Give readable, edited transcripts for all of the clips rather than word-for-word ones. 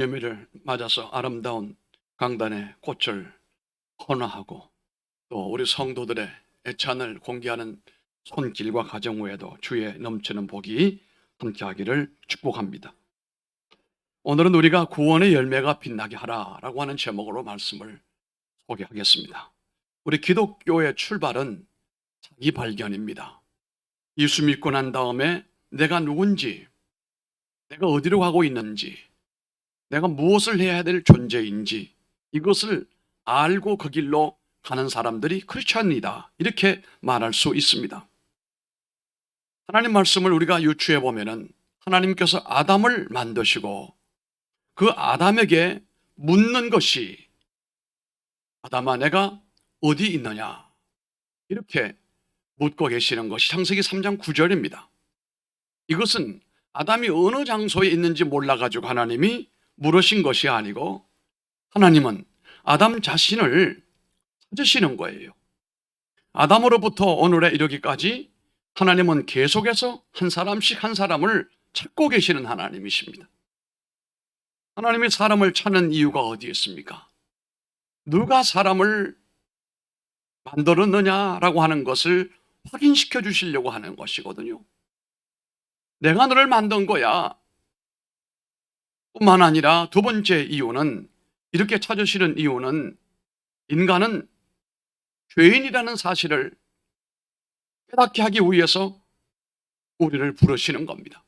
예미를 맞아서 아름다운 강단의 꽃을 헌화하고 또 우리 성도들의 애찬을 공개하는 손길과 가정 외에도 주의 넘치는 복이 함께하기를 축복합니다. 오늘은 우리가 구원의 열매가 빛나게 하라라고 하는 제목으로 말씀을 소개하겠습니다. 우리 기독교의 출발은 자기 발견입니다. 예수 믿고 난 다음에 내가 누군지, 내가 어디로 가고 있는지, 내가 무엇을 해야 될 존재인지 이것을 알고 그 길로 가는 사람들이 크리스천이다, 이렇게 말할 수 있습니다. 하나님 말씀을 우리가 유추해 보면은 하나님께서 아담을 만드시고 그 아담에게 묻는 것이, 아담아 내가 어디 있느냐, 이렇게 묻고 계시는 것이 창세기 3장 9절입니다. 이것은 아담이 어느 장소에 있는지 몰라가지고 하나님이 물으신 것이 아니고 하나님은 아담 자신을 찾으시는 거예요. 아담으로부터 오늘에 이르기까지 하나님은 계속해서 한 사람씩 한 사람을 찾고 계시는 하나님이십니다. 하나님이 사람을 찾는 이유가 어디에 있습니까? 누가 사람을 만들었느냐라고 하는 것을 확인시켜 주시려고 하는 것이거든요. 내가 너를 만든 거야 뿐만 아니라 두 번째 이유는, 이렇게 찾으시는 이유는 인간은 죄인이라는 사실을 깨닫게 하기 위해서 우리를 부르시는 겁니다.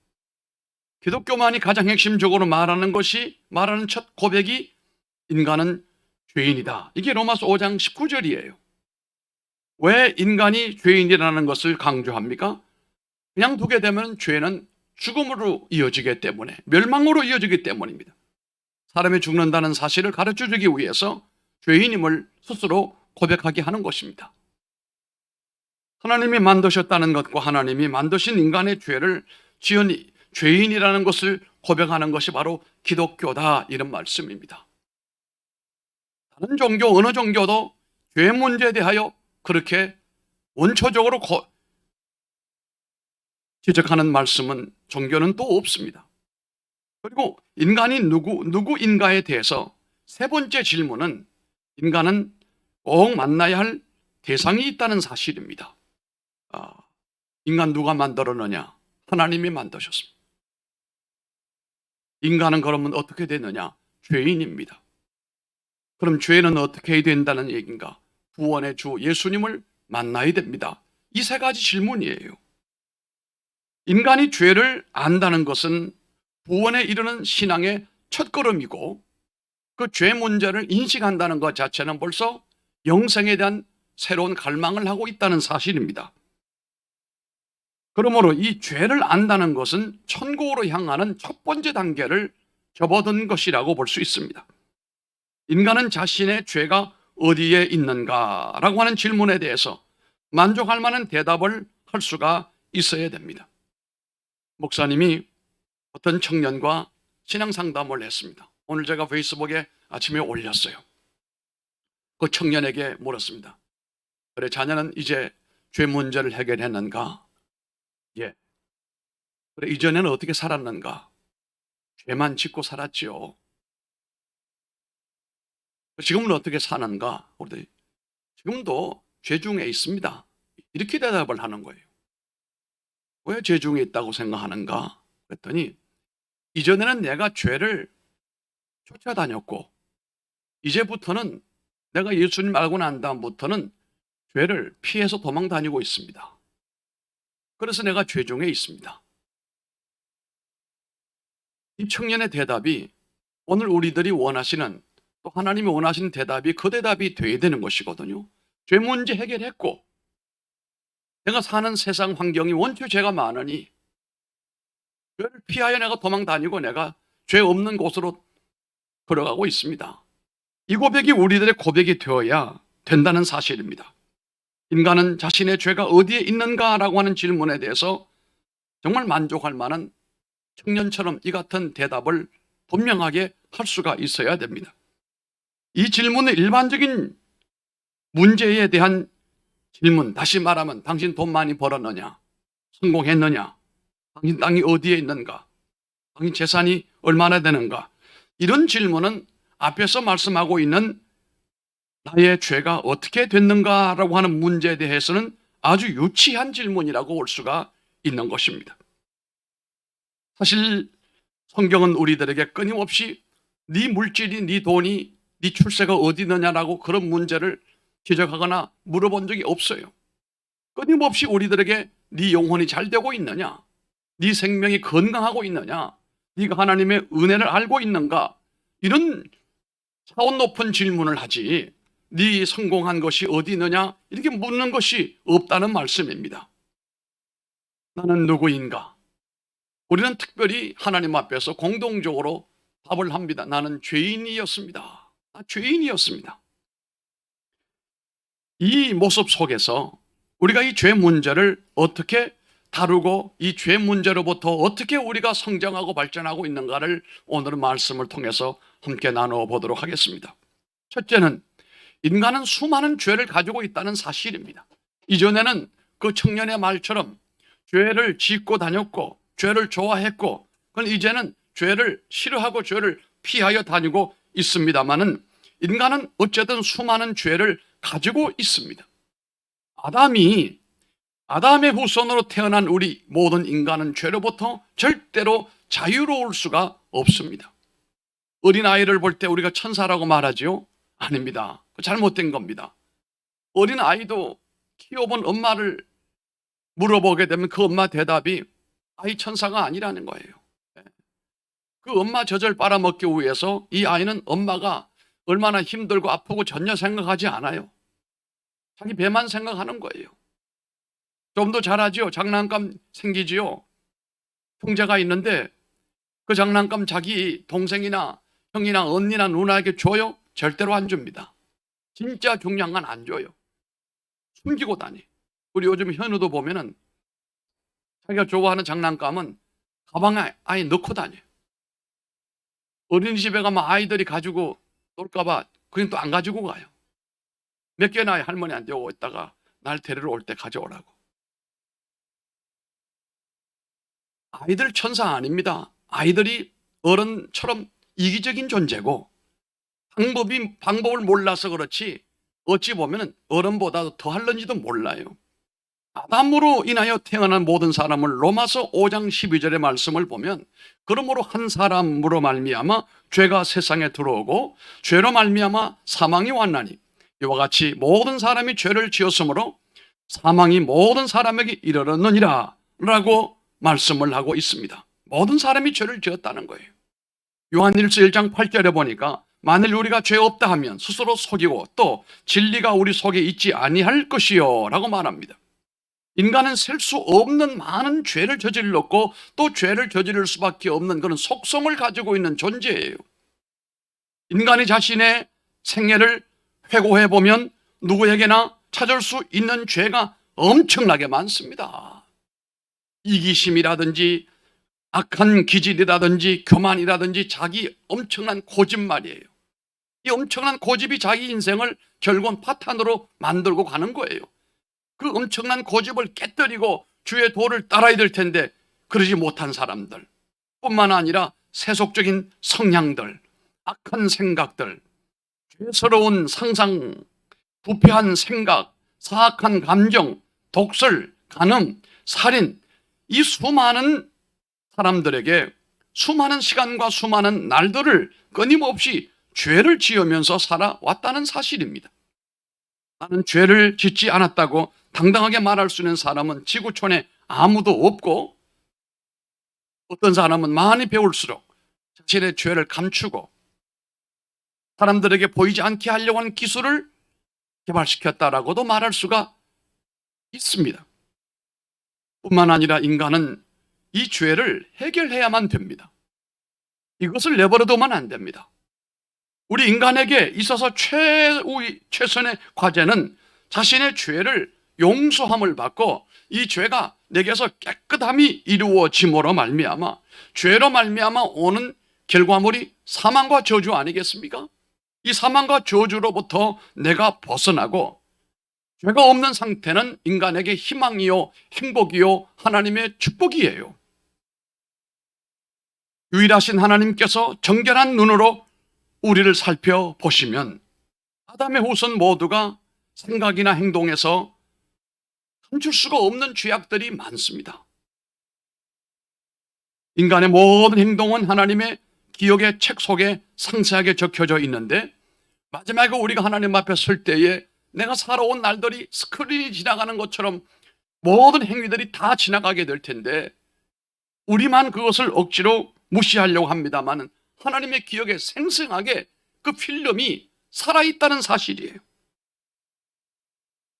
기독교만이 가장 핵심적으로 말하는 첫 고백이 인간은 죄인이다. 이게 로마서 5장 19절이에요. 왜 인간이 죄인이라는 것을 강조합니까? 그냥 두게 되면 죄는 죽음으로 이어지기 때문에, 멸망으로 이어지기 때문입니다. 사람이 죽는다는 사실을 가르쳐주기 위해서 죄인임을 스스로 고백하게 하는 것입니다. 하나님이 만드셨다는 것과 하나님이 만드신 인간의 죄를 지연히 죄인이라는 것을 고백하는 것이 바로 기독교다, 이런 말씀입니다. 다른 종교, 어느 종교도 죄 문제에 대하여 그렇게 원초적으로 지적하는 말씀은, 종교는 또 없습니다. 그리고 인간이 누구인가에 대해서 세 번째 질문은 인간은 꼭 만나야 할 대상이 있다는 사실입니다. 인간 누가 만들었느냐? 하나님이 만드셨습니다. 인간은 그러면 어떻게 되느냐? 죄인입니다. 그럼 죄는 어떻게 해야 된다는 얘기인가? 구원의 주 예수님을 만나야 됩니다. 이 세 가지 질문이에요. 인간이 죄를 안다는 것은 구원에 이르는 신앙의 첫걸음이고, 그 죄 문제를 인식한다는 것 자체는 벌써 영생에 대한 새로운 갈망을 하고 있다는 사실입니다. 그러므로 이 죄를 안다는 것은 천국으로 향하는 첫 번째 단계를 접어든 것이라고 볼 수 있습니다. 인간은 자신의 죄가 어디에 있는가라고 하는 질문에 대해서 만족할 만한 대답을 할 수가 있어야 됩니다. 목사님이 어떤 청년과 신앙 상담을 했습니다. 오늘 제가 페이스북에 아침에 올렸어요. 그 청년에게 물었습니다. 그래, 자녀는 이제 죄 문제를 해결했는가? 예. 그래, 이전에는 어떻게 살았는가? 죄만 짓고 살았지요. 지금은 어떻게 사는가? 우리 지금도 죄 중에 있습니다. 이렇게 대답을 하는 거예요. 왜 죄 중에 있다고 생각하는가? 그랬더니 이전에는 내가 죄를 쫓아다녔고 이제부터는, 내가 예수님 알고 난 다음부터는 죄를 피해서 도망 다니고 있습니다. 그래서 내가 죄 중에 있습니다. 이 청년의 대답이 오늘 우리들이 원하시는, 또 하나님이 원하시는 대답이 그 대답이 돼야 되는 것이거든요. 죄 문제 해결했고 내가 사는 세상 환경이 원체 죄가 많으니 죄를 피하여 내가 도망 다니고 내가 죄 없는 곳으로 걸어가고 있습니다. 이 고백이 우리들의 고백이 되어야 된다는 사실입니다. 인간은 자신의 죄가 어디에 있는가라고 하는 질문에 대해서 정말 만족할 만한 청년처럼 이 같은 대답을 분명하게 할 수가 있어야 됩니다. 이 질문은 일반적인 문제에 대한 질문, 다시 말하면 당신 돈 많이 벌었느냐? 성공했느냐? 당신 땅이 어디에 있는가? 당신 재산이 얼마나 되는가? 이런 질문은 앞에서 말씀하고 있는 나의 죄가 어떻게 됐는가라고 하는 문제에 대해서는 아주 유치한 질문이라고 볼 수가 있는 것입니다. 사실 성경은 우리들에게 끊임없이 네 물질이, 네 돈이, 네 출세가 어디 있느냐라고 그런 문제를 지적하거나 물어본 적이 없어요. 끊임없이 우리들에게 네 영혼이 잘 되고 있느냐, 네 생명이 건강하고 있느냐, 네가 하나님의 은혜를 알고 있는가, 이런 차원 높은 질문을 하지 네 성공한 것이 어디 있느냐 이렇게 묻는 것이 없다는 말씀입니다. 나는 누구인가? 우리는 특별히 하나님 앞에서 공동적으로 답을 합니다. 나는 죄인이었습니다. 죄인이었습니다. 이 모습 속에서 우리가 이 죄 문제를 어떻게 다루고 이 죄 문제로부터 어떻게 우리가 성장하고 발전하고 있는가를 오늘 말씀을 통해서 함께 나누어 보도록 하겠습니다. 첫째는 인간은 수많은 죄를 가지고 있다는 사실입니다. 이전에는 그 청년의 말처럼 죄를 짓고 다녔고 죄를 좋아했고, 그건 이제는 죄를 싫어하고 죄를 피하여 다니고 있습니다만은 인간은 어쨌든 수많은 죄를 가지고 있습니다. 아담의 후손으로 태어난 우리 모든 인간은 죄로부터 절대로 자유로울 수가 없습니다. 어린아이를 볼 때 우리가 천사라고 말하지요? 아닙니다. 잘못된 겁니다. 어린아이도 키워본 엄마를 물어보게 되면 그 엄마 대답이 아이 천사가 아니라는 거예요. 그 엄마 젖을 빨아먹기 위해서 이 아이는 엄마가 얼마나 힘들고 아프고 전혀 생각하지 않아요. 자기 배만 생각하는 거예요. 좀 더 잘하지요. 장난감 생기지요. 형제가 있는데 그 장난감 자기 동생이나 형이나 언니나 누나에게 줘요? 절대로 안 줍니다. 진짜 중요한 건 안 줘요. 숨기고 다니. 우리 요즘 현우도 보면은 자기가 좋아하는 장난감은 가방에 아예 넣고 다녀요. 어린이집에 가면 아이들이 가지고 놀까봐 그냥 또 안 가지고 가요. 몇 개나 할머니한테 오고 있다가 날 데리러 올 때 가져오라고. 아이들 천사 아닙니다. 아이들이 어른처럼 이기적인 존재고 방법을 몰라서 그렇지 어찌 보면 어른보다 더 할는지도 몰라요. 아담으로 인하여 태어난 모든 사람을 로마서 5장 12절의 말씀을 보면 그러므로 한 사람으로 말미암아 죄가 세상에 들어오고 죄로 말미암아 사망이 왔나니 이와 같이 모든 사람이 죄를 지었으므로 사망이 모든 사람에게 이르렀느니라 라고 말씀을 하고 있습니다. 모든 사람이 죄를 지었다는 거예요. 요한일서 1장 8절에 보니까 만일 우리가 죄 없다 하면 스스로 속이고 또 진리가 우리 속에 있지 아니할 것이요 라고 말합니다. 인간은 셀 수 없는 많은 죄를 저질렀고 또 죄를 저지를 수밖에 없는 그런 속성을 가지고 있는 존재예요. 인간이 자신의 생애를 회고해 보면 누구에게나 찾을 수 있는 죄가 엄청나게 많습니다. 이기심이라든지 악한 기질이라든지 교만이라든지 자기 엄청난 고집말이에요. 이 엄청난 고집이 자기 인생을 결국은 파탄으로 만들고 가는 거예요. 그 엄청난 고집을 깨뜨리고 주의 도를 따라야 될 텐데 그러지 못한 사람들 뿐만 아니라 세속적인 성향들, 악한 생각들, 죄스러운 상상, 부패한 생각, 사악한 감정, 독설, 간음, 살인, 이 수많은 사람들에게 수많은 시간과 수많은 날들을 끊임없이 죄를 지으면서 살아왔다는 사실입니다. 나는 죄를 짓지 않았다고 당당하게 말할 수 있는 사람은 지구촌에 아무도 없고, 어떤 사람은 많이 배울수록 자신의 죄를 감추고 사람들에게 보이지 않게 하려고 하는 기술을 개발시켰다라고도 말할 수가 있습니다. 뿐만 아니라 인간은 이 죄를 해결해야만 됩니다. 이것을 내버려두면 안 됩니다. 우리 인간에게 있어서 최선의 과제는 자신의 죄를 용서함을 받고 이 죄가 내게서 깨끗함이 이루어짐으로 말미암아 죄로 말미암아 오는 결과물이 사망과 저주 아니겠습니까? 이 사망과 저주로부터 내가 벗어나고 죄가 없는 상태는 인간에게 희망이요 행복이요 하나님의 축복이에요. 유일하신 하나님께서 정결한 눈으로 우리를 살펴보시면 아담의 후손 모두가 생각이나 행동에서 감출 수가 없는 죄악들이 많습니다. 인간의 모든 행동은 하나님의 기억의 책 속에 상세하게 적혀져 있는데 마지막에 우리가 하나님 앞에 설 때에 내가 살아온 날들이 스크린이 지나가는 것처럼 모든 행위들이 다 지나가게 될 텐데 우리만 그것을 억지로 무시하려고 합니다만 하나님의 기억에 생생하게 그 필름이 살아있다는 사실이에요.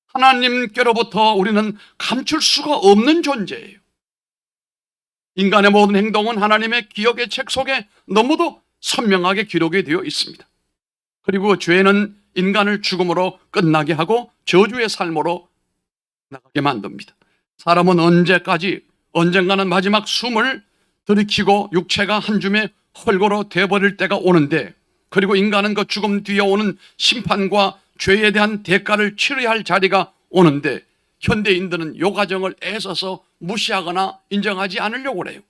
하나님께로부터 우리는 감출 수가 없는 존재예요. 인간의 모든 행동은 하나님의 기억의 책 속에 너무도 선명하게 기록이 되어 있습니다. 그리고 죄는 인간을 죽음으로 끝나게 하고 저주의 삶으로 나가게 만듭니다. 사람은 언젠가는 마지막 숨을 들이키고 육체가 한 줌의 헐거로 되어버릴 때가 오는데, 그리고 인간은 그 죽음 뒤에 오는 심판과 죄에 대한 대가를 치러야 할 자리가 오는데 현대인들은 이 과정을 애써서 무시하거나 인정하지 않으려고 그래요.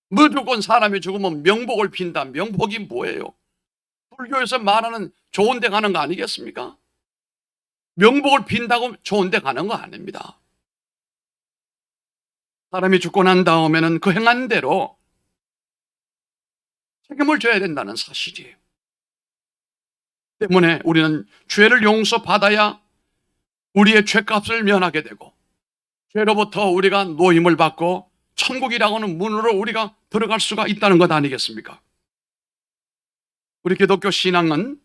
무조건 사람이 죽으면 명복을 빈다. 명복이 뭐예요? 불교에서 말하는 좋은 데 가는 거 아니겠습니까? 명복을 빈다고 좋은 데 가는 거 아닙니다. 사람이 죽고 난 다음에는 그 행한 대로 책임을 져야 된다는 사실이에요. 때문에 우리는 죄를 용서받아야 우리의 죄값을 면하게 되고 죄로부터 우리가 노임을 받고 천국이라고는 문으로 우리가 들어갈 수가 있다는 것 아니겠습니까? 우리 기독교 신앙은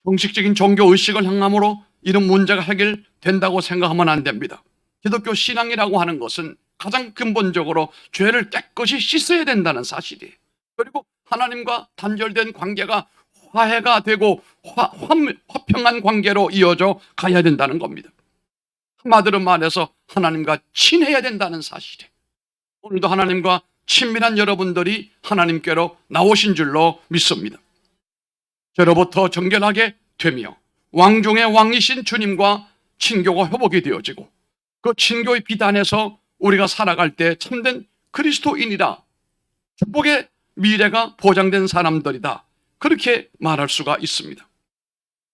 형식적인 종교 의식을 향함으로 이런 문제가 해결된다고 생각하면 안 됩니다. 기독교 신앙이라고 하는 것은 가장 근본적으로 죄를 깨끗이 씻어야 된다는 사실이에요. 그리고 하나님과 단절된 관계가 화해가 되고 화평한 관계로 이어져 가야 된다는 겁니다. 한마디로 말해서 하나님과 친해야 된다는 사실이에요. 오늘도 하나님과 친밀한 여러분들이 하나님께로 나오신 줄로 믿습니다. 죄로부터 정결하게 되며 왕 중의 왕이신 주님과 친교가 회복이 되어지고 그 친교의 비단에서 우리가 살아갈 때 참된 그리스도인이라 축복의 미래가 보장된 사람들이다, 그렇게 말할 수가 있습니다.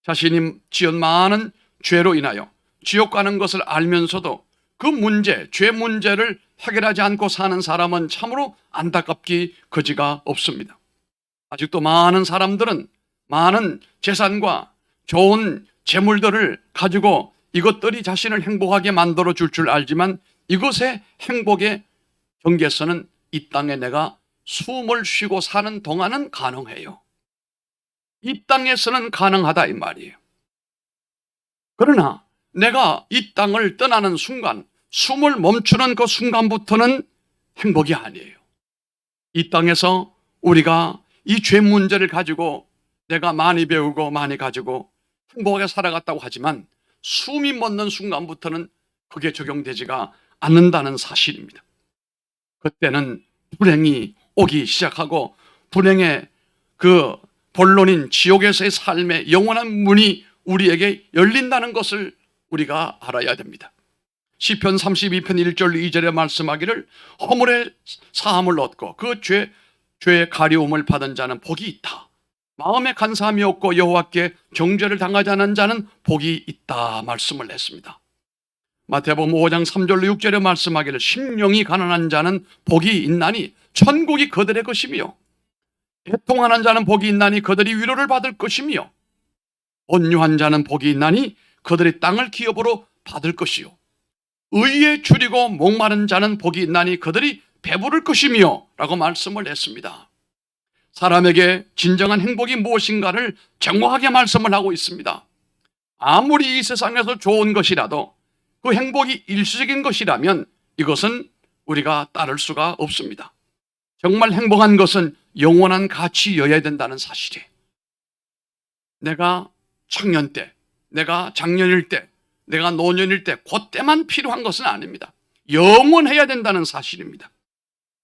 자신이 지은 많은 죄로 인하여 지옥 가는 것을 알면서도 그 문제, 죄 문제를 해결하지 않고 사는 사람은 참으로 안타깝기 거지가 없습니다. 아직도 많은 사람들은 많은 재산과 좋은 재물들을 가지고 이것들이 자신을 행복하게 만들어 줄 알지만 이것의 행복의 경계선은 이 땅에 내가 숨을 쉬고 사는 동안은 가능해요. 이 땅에서는 가능하다 이 말이에요. 그러나 내가 이 땅을 떠나는 순간, 숨을 멈추는 그 순간부터는 행복이 아니에요. 이 땅에서 우리가 이 죄 문제를 가지고 내가 많이 배우고 많이 가지고 행복하게 살아갔다고 하지만 숨이 멎는 순간부터는 그게 적용되지가 않는다는 사실입니다. 그때는 불행이 오기 시작하고 불행의 그 본론인 지옥에서의 삶의 영원한 문이 우리에게 열린다는 것을 우리가 알아야 됩니다. 시편 32편 1절 2절에 말씀하기를 허물의 사함을 얻고 그 죄의 가려움을 받은 자는 복이 있다. 마음에 간사함이 없고 여호와께 정죄를 당하지 않은 자는 복이 있다 말씀을 했습니다. 마태복음 5장 3절로 6절에 말씀하기를 심령이 가난한 자는 복이 있나니 천국이 그들의 것이며 애통하는 자는 복이 있나니 그들이 위로를 받을 것이며 온유한 자는 복이 있나니 그들이 땅을 기업으로 받을 것이요 의에 줄이고 목마른 자는 복이 있나니 그들이 배부를 것이며 라고 말씀을 했습니다. 사람에게 진정한 행복이 무엇인가를 정확하게 말씀을 하고 있습니다. 아무리 이 세상에서 좋은 것이라도 그 행복이 일시적인 것이라면 이것은 우리가 따를 수가 없습니다. 정말 행복한 것은 영원한 가치여야 된다는 사실이에요. 내가 청년 때, 내가 장년일 때, 내가 노년일 때, 그때만 필요한 것은 아닙니다. 영원해야 된다는 사실입니다.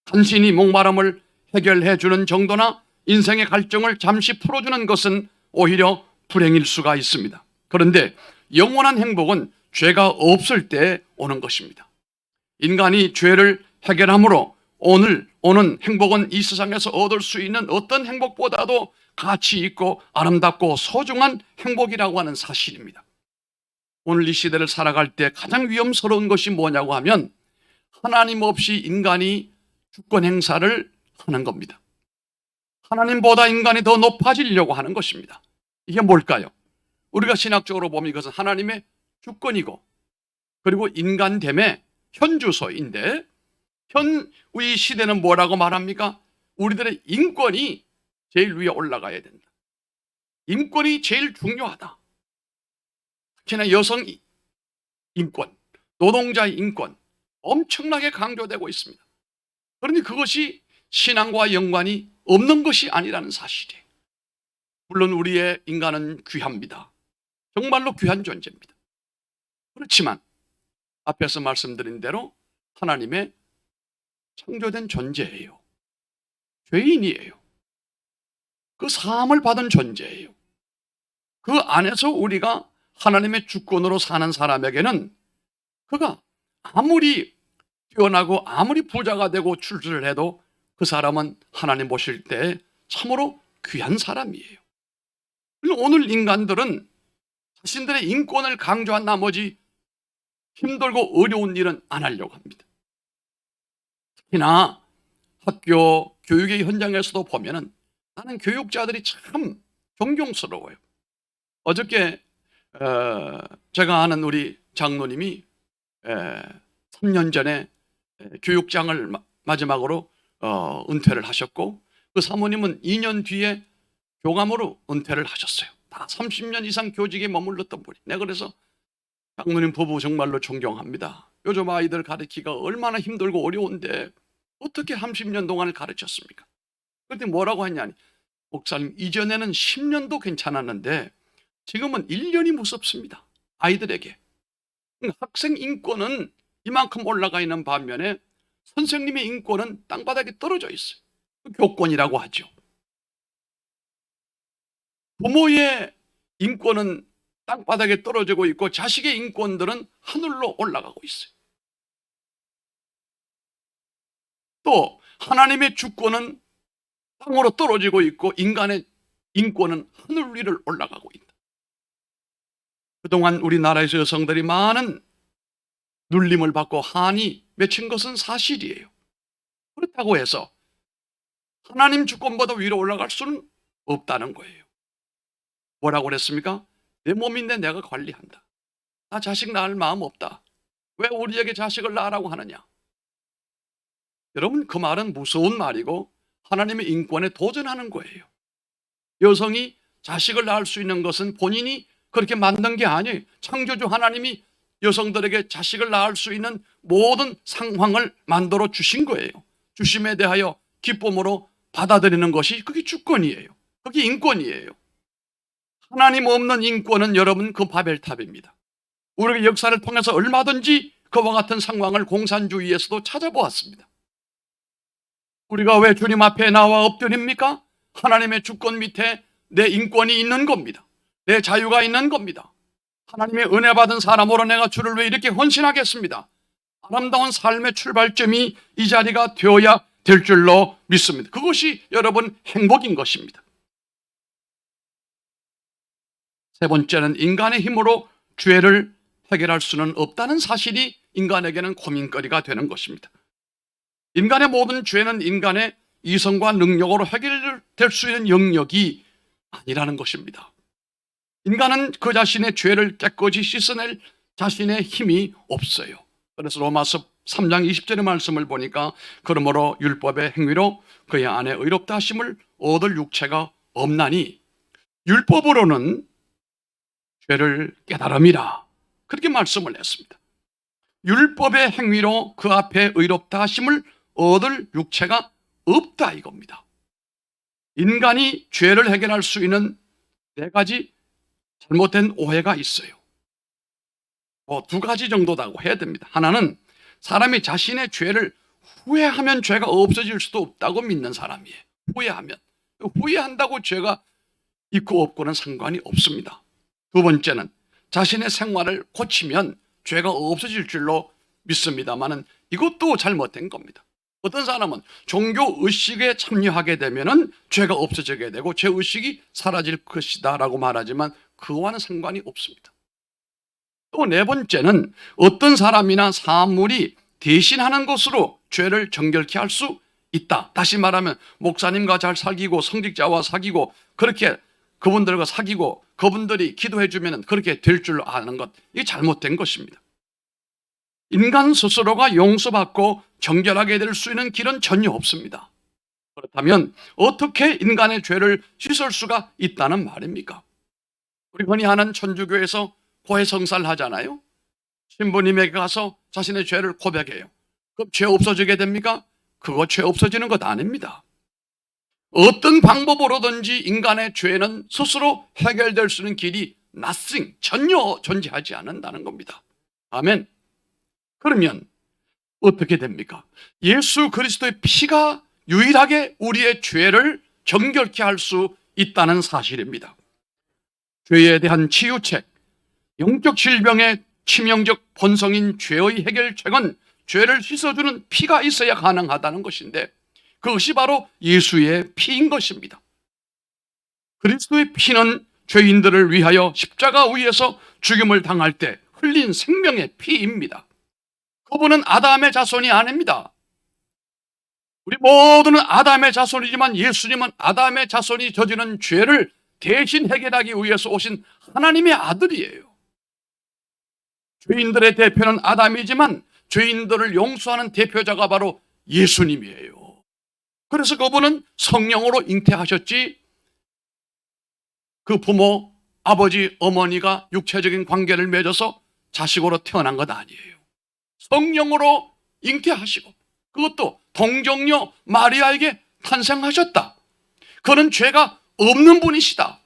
간신히 목마름을 해결해 주는 정도나 인생의 갈증을 잠시 풀어주는 것은 오히려 불행일 수가 있습니다. 그런데 영원한 행복은 죄가 없을 때 오는 것입니다. 인간이 죄를 해결함으로 오는 행복은 이 세상에서 얻을 수 있는 어떤 행복보다도 가치 있고 아름답고 소중한 행복이라고 하는 사실입니다. 오늘 이 시대를 살아갈 때 가장 위험스러운 것이 뭐냐고 하면 하나님 없이 인간이 주권 행사를 하는 겁니다. 하나님보다 인간이 더 높아지려고 하는 것입니다. 이게 뭘까요? 우리가 신학적으로 보면 이것은 하나님의 주권이고 그리고 인간됨의 현주소인데 이 시대는 뭐라고 말합니까? 우리들의 인권이 제일 위에 올라가야 된다. 인권이 제일 중요하다. 특히나 여성 인권, 노동자의 인권 엄청나게 강조되고 있습니다. 그런데 그것이 신앙과 연관이 없는 것이 아니라는 사실이에요. 물론 우리의 인간은 귀합니다. 정말로 귀한 존재입니다. 그렇지만 앞에서 말씀드린 대로 하나님의 창조된 존재예요. 죄인이에요. 그 사함을 받은 존재예요. 그 안에서 우리가 하나님의 주권으로 사는 사람에게는 그가 아무리 뛰어나고 아무리 부자가 되고 출세를 해도 그 사람은 하나님 보실 때 참으로 귀한 사람이에요. 오늘 인간들은 자신들의 인권을 강조한 나머지 힘들고 어려운 일은 안 하려고 합니다. 특히나 학교 교육의 현장에서도 보면은 나는 교육자들이 참 존경스러워요. 어저께 제가 아는 우리 장로님이 3년 전에 교육장을 마지막으로 은퇴를 하셨고 그 사모님은 2년 뒤에 교감으로 은퇴를 하셨어요. 다 30년 이상 교직에 머물렀던 분이. 내가 그래서 장로님 부부 정말로 존경합니다. 요즘 아이들 가르치기가 얼마나 힘들고 어려운데 어떻게 30년 동안을 가르쳤습니까? 그때 뭐라고 했냐니, 목사님 이전에는 10년도 괜찮았는데 지금은 1년이 무섭습니다. 아이들에게. 학생 인권은 이만큼 올라가 있는 반면에 선생님의 인권은 땅바닥에 떨어져 있어요. 교권이라고 하죠. 부모의 인권은 땅바닥에 떨어지고 있고 자식의 인권들은 하늘로 올라가고 있어요. 또 하나님의 주권은 땅으로 떨어지고 있고 인간의 인권은 하늘 위를 올라가고 있다. 그동안 우리나라에서 여성들이 많은 눌림을 받고 한이 맺힌 것은 사실이에요. 그렇다고 해서 하나님 주권보다 위로 올라갈 수는 없다는 거예요. 뭐라고 그랬습니까? 내 몸인데 내가 관리한다. 나 자식 낳을 마음 없다. 왜 우리에게 자식을 낳으라고 하느냐? 여러분, 그 말은 무서운 말이고 하나님의 인권에 도전하는 거예요. 여성이 자식을 낳을 수 있는 것은 본인이 그렇게 만든 게 아니에요. 창조주 하나님이 여성들에게 자식을 낳을 수 있는 모든 상황을 만들어 주신 거예요. 주심에 대하여 기쁨으로 받아들이는 것이 그게 주권이에요. 그게 인권이에요. 하나님 없는 인권은 여러분 그 바벨탑입니다. 우리가 역사를 통해서 얼마든지 그와 같은 상황을 공산주의에서도 찾아보았습니다. 우리가 왜 주님 앞에 나와 엎드립니까? 하나님의 주권 밑에 내 인권이 있는 겁니다. 내 자유가 있는 겁니다. 하나님의 은혜 받은 사람으로 내가 주를 왜 이렇게 헌신하겠습니다. 아름다운 삶의 출발점이 이 자리가 되어야 될 줄로 믿습니다. 그것이 여러분 행복인 것입니다. 세 번째는 인간의 힘으로 죄를 해결할 수는 없다는 사실이 인간에게는 고민거리가 되는 것입니다. 인간의 모든 죄는 인간의 이성과 능력으로 해결될 수 있는 영역이 아니라는 것입니다. 인간은 그 자신의 죄를 깨끗이 씻어낼 자신의 힘이 없어요. 그래서 로마서 3장 20절의 말씀을 보니까 그러므로 율법의 행위로 그의 안에 의롭다 하심을 얻을 육체가 없나니 율법으로는 죄를 깨달음이라, 그렇게 말씀을 했습니다. 율법의 행위로 그 앞에 의롭다 하심을 얻을 육체가 없다 이겁니다. 인간이 죄를 해결할 수 있는 네 가지 잘못된 오해가 있어요. 두 가지 정도라고 해야 됩니다. 하나는 사람이 자신의 죄를 후회하면 죄가 없어질 수도 없다고 믿는 사람이에요. 후회한다고 죄가 있고 없고는 상관이 없습니다. 두 번째는 자신의 생활을 고치면 죄가 없어질 줄로 믿습니다만은 이것도 잘못된 겁니다. 어떤 사람은 종교 의식에 참여하게 되면은 죄가 없어지게 되고 죄 의식이 사라질 것이다라고 말하지만 그와는 상관이 없습니다. 또 네 번째는 어떤 사람이나 사물이 대신하는 것으로 죄를 정결케 할 수 있다. 다시 말하면 목사님과 잘 사귀고 성직자와 사귀고 그렇게 그분들과 사귀고 그분들이 기도해 주면 그렇게 될 줄 아는 것, 이게 잘못된 것입니다. 인간 스스로가 용서받고 정결하게 될 수 있는 길은 전혀 없습니다. 그렇다면 어떻게 인간의 죄를 씻을 수가 있다는 말입니까? 우리 흔히 하는 천주교에서 고해성사를 하잖아요. 신부님에게 가서 자신의 죄를 고백해요. 그럼 죄 없어지게 됩니까? 그거 죄 없어지는 것 아닙니다. 어떤 방법으로든지 인간의 죄는 스스로 해결될 수 있는 길이 nothing, 전혀 존재하지 않는다는 겁니다. 아멘. 그러면 어떻게 됩니까? 예수 그리스도의 피가 유일하게 우리의 죄를 정결케 할 수 있다는 사실입니다. 죄에 대한 치유책, 영적 질병의 치명적 본성인 죄의 해결책은 죄를 씻어주는 피가 있어야 가능하다는 것인데 그것이 바로 예수의 피인 것입니다. 그리스도의 피는 죄인들을 위하여 십자가 위에서 죽임을 당할 때 흘린 생명의 피입니다. 그분은 아담의 자손이 아닙니다. 우리 모두는 아담의 자손이지만 예수님은 아담의 자손이 저지른 죄를 대신 해결하기 위해서 오신 하나님의 아들이에요. 죄인들의 대표는 아담이지만 죄인들을 용서하는 대표자가 바로 예수님이에요. 그래서 그분은 성령으로 잉태하셨지 그 부모, 아버지, 어머니가 육체적인 관계를 맺어서 자식으로 태어난 것 아니에요. 성령으로 잉태하시고 그것도 동정녀 마리아에게 탄생하셨다. 그는 죄가 없는 분이시다.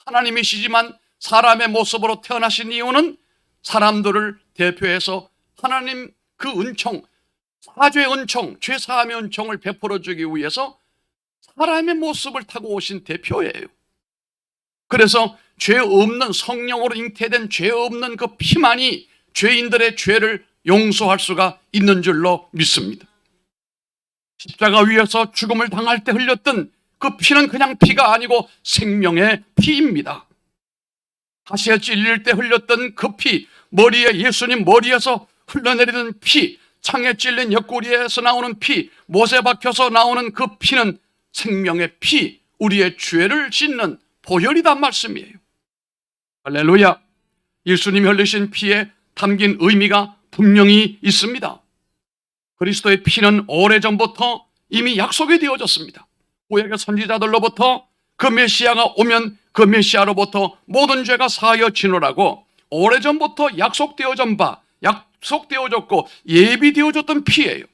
하나님이시지만 사람의 모습으로 태어나신 이유는 사람들을 대표해서 하나님 그 은총, 사죄의 은총, 죄사함의 은총을 베풀어 주기 위해서 사람의 모습을 타고 오신 대표예요. 그래서 죄 없는 성령으로 잉태된 죄 없는 그 피만이 죄인들의 죄를 용서할 수가 있는 줄로 믿습니다. 십자가 위에서 죽음을 당할 때 흘렸던 그 피는 그냥 피가 아니고 생명의 피입니다. 가시에 찔릴 때 흘렸던 그 피, 머리에 예수님 머리에서 흘러내리는 피, 창에 찔린 옆구리에서 나오는 피, 못에 박혀서 나오는 그 피는 생명의 피, 우리의 죄를 씻는 보혈이란 말씀이에요. 할렐루야. 예수님이 흘리신 피에 담긴 의미가 분명히 있습니다. 그리스도의 피는 오래전부터 이미 약속이 되어졌습니다. 구약의 선지자들로부터 그 메시아가 오면 그 메시아로부터 모든 죄가 사하여지노라고 오래전부터 약속되어졌고 예비되어졌던 피예요.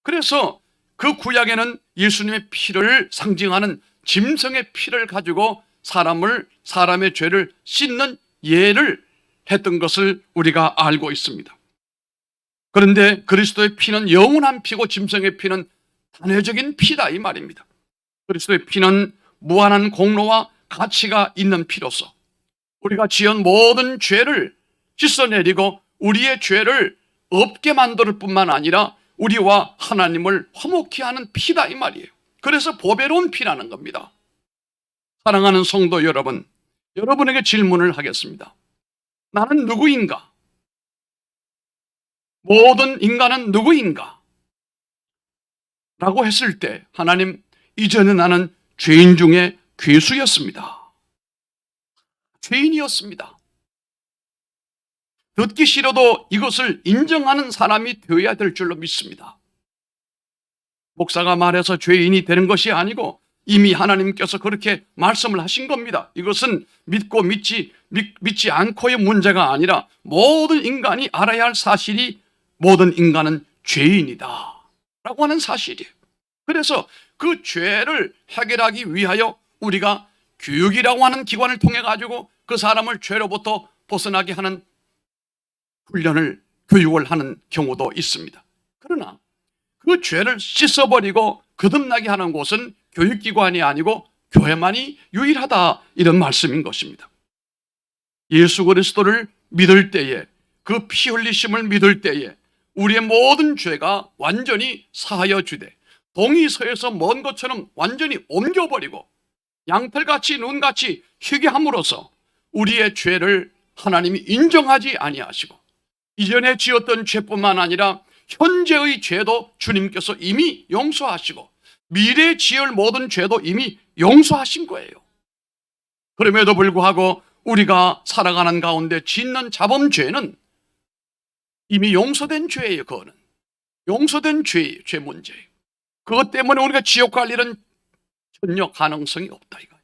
그래서 그 구약에는 예수님의 피를 상징하는 짐승의 피를 가지고 사람의 죄를 씻는 예를 했던 것을 우리가 알고 있습니다. 그런데 그리스도의 피는 영원한 피고 짐승의 피는 단회적인 피다 이 말입니다. 그리스도의 피는 무한한 공로와 가치가 있는 피로서 우리가 지은 모든 죄를 씻어내리고 우리의 죄를 없게 만들 뿐만 아니라 우리와 하나님을 화목케 하는 피다 이 말이에요. 그래서 보배로운 피라는 겁니다. 사랑하는 성도 여러분, 여러분에게 질문을 하겠습니다. 나는 누구인가? 모든 인간은 누구인가? 라고 했을 때 하나님, 이전에 나는 죄인 중에 괴수였습니다. 죄인이었습니다. 듣기 싫어도 이것을 인정하는 사람이 되어야 될 줄로 믿습니다. 목사가 말해서 죄인이 되는 것이 아니고 이미 하나님께서 그렇게 말씀을 하신 겁니다. 이것은 믿고 믿지 않고의 문제가 아니라 모든 인간이 알아야 할 사실이 모든 인간은 죄인이다 라고 하는 사실이에요. 그래서 그 죄를 해결하기 위하여 우리가 교육이라고 하는 기관을 통해 가지고 그 사람을 죄로부터 벗어나게 하는 교육을 하는 경우도 있습니다. 그러나 그 죄를 씻어버리고 거듭나게 하는 곳은 교육기관이 아니고 교회만이 유일하다 이런 말씀인 것입니다. 예수 그리스도를 믿을 때에 그 피 흘리심을 믿을 때에 우리의 모든 죄가 완전히 사하여 주되 동이 서에서 먼 것처럼 완전히 옮겨버리고 양털같이 눈같이 희게 함으로써 우리의 죄를 하나님이 인정하지 아니하시고 이전에 지었던 죄뿐만 아니라 현재의 죄도 주님께서 이미 용서하시고 미래에 지을 모든 죄도 이미 용서하신 거예요. 그럼에도 불구하고 우리가 살아가는 가운데 짓는 자범죄는 이미 용서된 죄예요. 그거는 용서된 죄예요. 죄 문제예요. 그것 때문에 우리가 지옥 갈 일은 전혀 가능성이 없다 이거예요.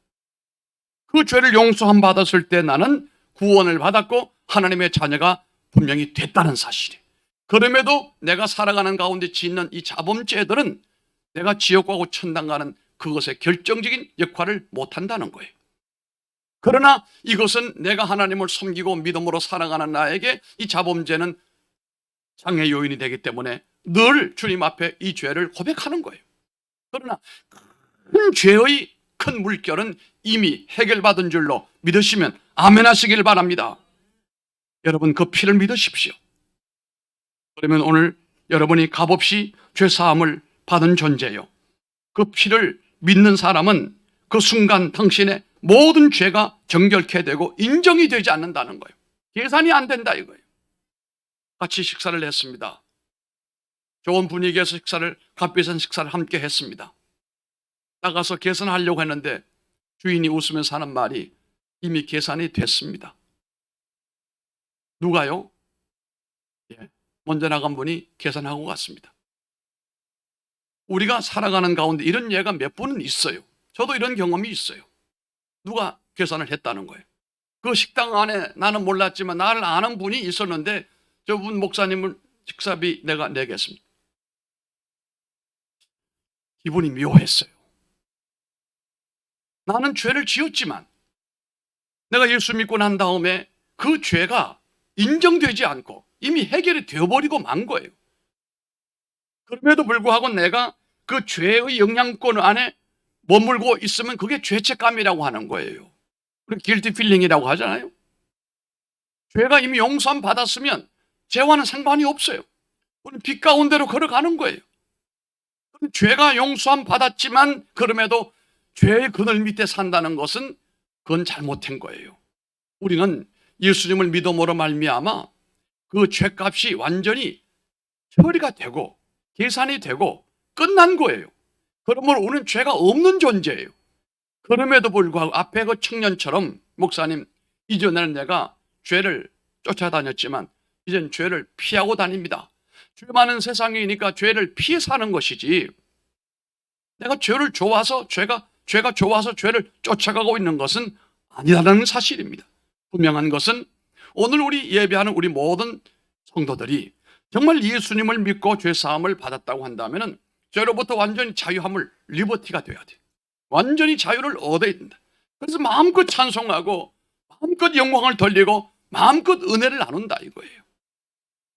그 죄를 용서함 받았을 때 나는 구원을 받았고 하나님의 자녀가 분명히 됐다는 사실이에요. 그럼에도 내가 살아가는 가운데 짓는 이 자범죄들은 내가 지옥 가고 천당 가는 그것의 결정적인 역할을 못한다는 거예요. 그러나 이것은 내가 하나님을 섬기고 믿음으로 살아가는 나에게 이 자범죄는 장애 요인이 되기 때문에 늘 주님 앞에 이 죄를 고백하는 거예요. 그러나 큰 죄의 큰 물결은 이미 해결받은 줄로 믿으시면 아멘 하시길 바랍니다. 여러분 그 피를 믿으십시오. 그러면 오늘 여러분이 값없이 죄사함을 받은 존재요. 그 피를 믿는 사람은 그 순간 당신의 모든 죄가 정결케 되고 인정이 되지 않는다는 거예요. 계산이 안 된다 이거예요. 같이 식사를 했습니다. 좋은 분위기에서 값비싼 식사를 함께 했습니다. 나가서 계산하려고 했는데 주인이 웃으면서 하는 말이 이미 계산이 됐습니다. 누가요? 먼저 나간 분이 계산하고 갔습니다. 우리가 살아가는 가운데 이런 예가 몇 분은 있어요. 저도 이런 경험이 있어요. 누가 계산을 했다는 거예요. 그 식당 안에 나는 몰랐지만 나를 아는 분이 있었는데 저분 목사님을 식사비 내가 내겠습니다. 기분이 묘했어요. 나는 죄를 지었지만 내가 예수 믿고 난 다음에 그 죄가 인정되지 않고 이미 해결이 되어버리고 만 거예요. 그럼에도 불구하고 내가 그 죄의 영향권 안에 머물고 있으면 그게 죄책감이라고 하는 거예요. 우리 길티 필링이라고 하잖아요. 죄가 이미 용서함 받았으면 죄와는 상관이 없어요. 우리는 빛 가운데로 걸어가는 거예요. 죄가 용서함 받았지만 그럼에도 죄의 그늘 밑에 산다는 것은 그건 잘못된 거예요. 우리는 예수님을 믿음으로 말미암아 그 죄값이 완전히 처리가 되고 계산이 되고 끝난 거예요. 그러므로 우리는 죄가 없는 존재예요. 그럼에도 불구하고 앞에 그 청년처럼 목사님 이전에는 내가 죄를 쫓아다녔지만 이젠 죄를 피하고 다닙니다. 죄 많은 세상이니까 죄를 피해 사는 것이지 내가 죄를 좋아서 죄가 좋아서 죄를 쫓아가고 있는 것은 아니라는 사실입니다. 분명한 것은 오늘 우리 예배하는 우리 모든 성도들이 정말 예수님을 믿고 죄사함을 받았다고 한다면 죄로부터 완전히 자유함을 리버티가 돼야 돼요. 완전히 자유를 얻어야 된다. 그래서 마음껏 찬송하고 마음껏 영광을 돌리고 마음껏 은혜를 나눈다 이거예요.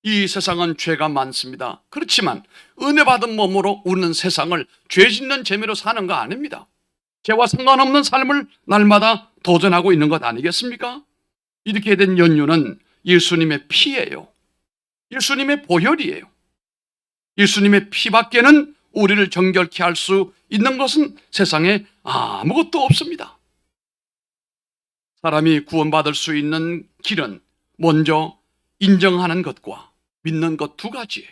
이 세상은 죄가 많습니다. 그렇지만 은혜 받은 몸으로 우리는 세상을 죄 짓는 재미로 사는 거 아닙니다. 죄와 상관없는 삶을 날마다 도전하고 있는 것 아니겠습니까? 이렇게 된 연유는 예수님의 피예요. 예수님의 보혈이에요. 예수님의 피밖에는 우리를 정결케 할 수 있는 것은 세상에 아무것도 없습니다. 사람이 구원받을 수 있는 길은 먼저 인정하는 것과 믿는 것 두 가지예요.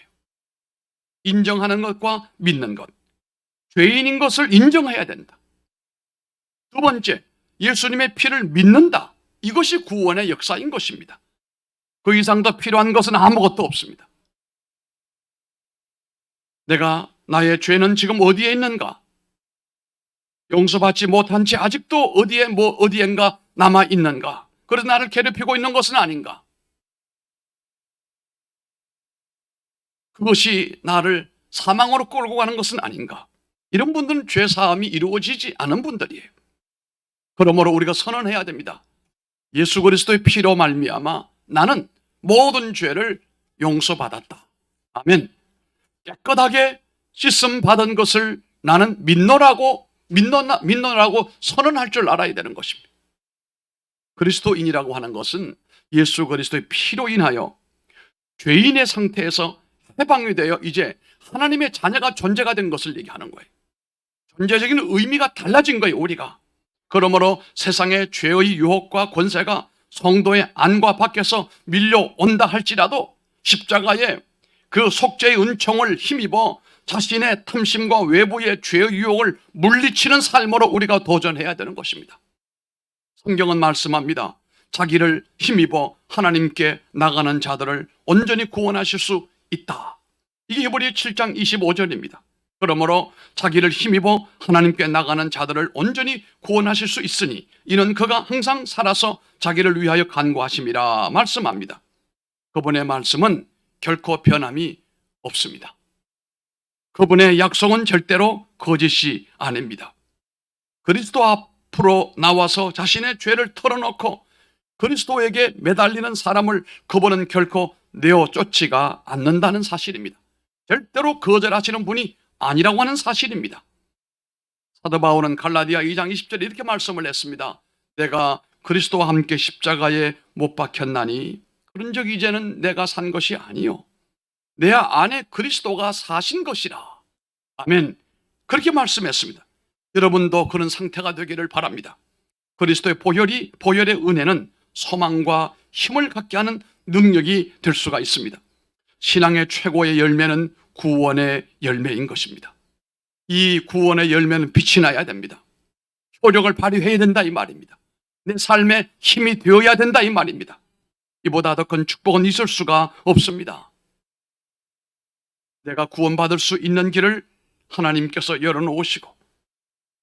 인정하는 것과 믿는 것. 죄인인 것을 인정해야 된다. 두 번째, 예수님의 피를 믿는다. 이것이 구원의 역사인 것입니다. 그 이상 더 필요한 것은 아무것도 없습니다. 내가 나의 죄는 지금 어디에 있는가? 용서받지 못한 채 아직도 어디엔가 남아 있는가? 그래서 나를 괴롭히고 있는 것은 아닌가? 그것이 나를 사망으로 끌고 가는 것은 아닌가? 이런 분들은 죄 사함이 이루어지지 않은 분들이에요. 그러므로 우리가 선언해야 됩니다. 예수 그리스도의 피로 말미암아 나는 모든 죄를 용서받았다. 아멘. 깨끗하게 씻음 받은 것을 나는 믿노라고 선언할 줄 알아야 되는 것입니다. 그리스도인이라고 하는 것은 예수 그리스도의 피로 인하여 죄인의 상태에서 해방이 되어 이제 하나님의 자녀가 존재가 된 것을 얘기하는 거예요. 존재적인 의미가 달라진 거예요, 우리가. 그러므로 세상의 죄의 유혹과 권세가 성도의 안과 밖에서 밀려온다 할지라도 십자가의 그 속죄의 은총을 힘입어 자신의 탐심과 외부의 죄의 유혹을 물리치는 삶으로 우리가 도전해야 되는 것입니다. 성경은 말씀합니다. 자기를 힘입어 하나님께 나가는 자들을 온전히 구원하실 수 있다. 이게 히브리 7장 25절입니다. 그러므로 자기를 힘입어 하나님께 나가는 자들을 온전히 구원하실 수 있으니 이는 그가 항상 살아서 자기를 위하여 간구하심이라 말씀합니다. 그분의 말씀은 결코 변함이 없습니다. 그분의 약속은 절대로 거짓이 아닙니다. 그리스도 앞으로 나와서 자신의 죄를 털어놓고 그리스도에게 매달리는 사람을 그분은 결코 내어 쫓지가 않는다는 사실입니다. 절대로 거절하시는 분이 아니라고 하는 사실입니다. 사도 바울은 갈라디아 2장 20절에 이렇게 말씀을 했습니다. 내가 그리스도와 함께 십자가에 못 박혔나니 그런즉 이제는 내가 산 것이 아니요 내 안에 그리스도가 사신 것이라. 아멘. 그렇게 말씀했습니다. 여러분도 그런 상태가 되기를 바랍니다. 그리스도의 보혈의 은혜는 소망과 힘을 갖게 하는 능력이 될 수가 있습니다. 신앙의 최고의 열매는 구원의 열매인 것입니다. 이 구원의 열매는 빛이 나야 됩니다. 효력을 발휘해야 된다 이 말입니다. 내 삶에 힘이 되어야 된다 이 말입니다. 이보다 더 큰 축복은 있을 수가 없습니다. 내가 구원받을 수 있는 길을 하나님께서 열어놓으시고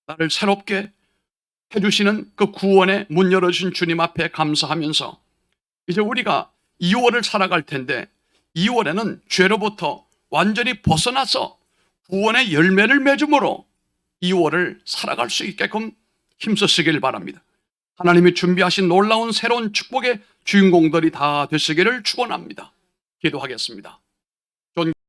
나를 새롭게 해주시는 그 구원의 문 열어주신 주님 앞에 감사하면서 이제 우리가 2월을 살아갈 텐데 2월에는 죄로부터 완전히 벗어나서 구원의 열매를 맺음으로 2월을 살아갈 수 있게끔 힘쓰시길 바랍니다. 하나님이 준비하신 놀라운 새로운 축복의 주인공들이 다 되시기를 축원합니다. 기도하겠습니다.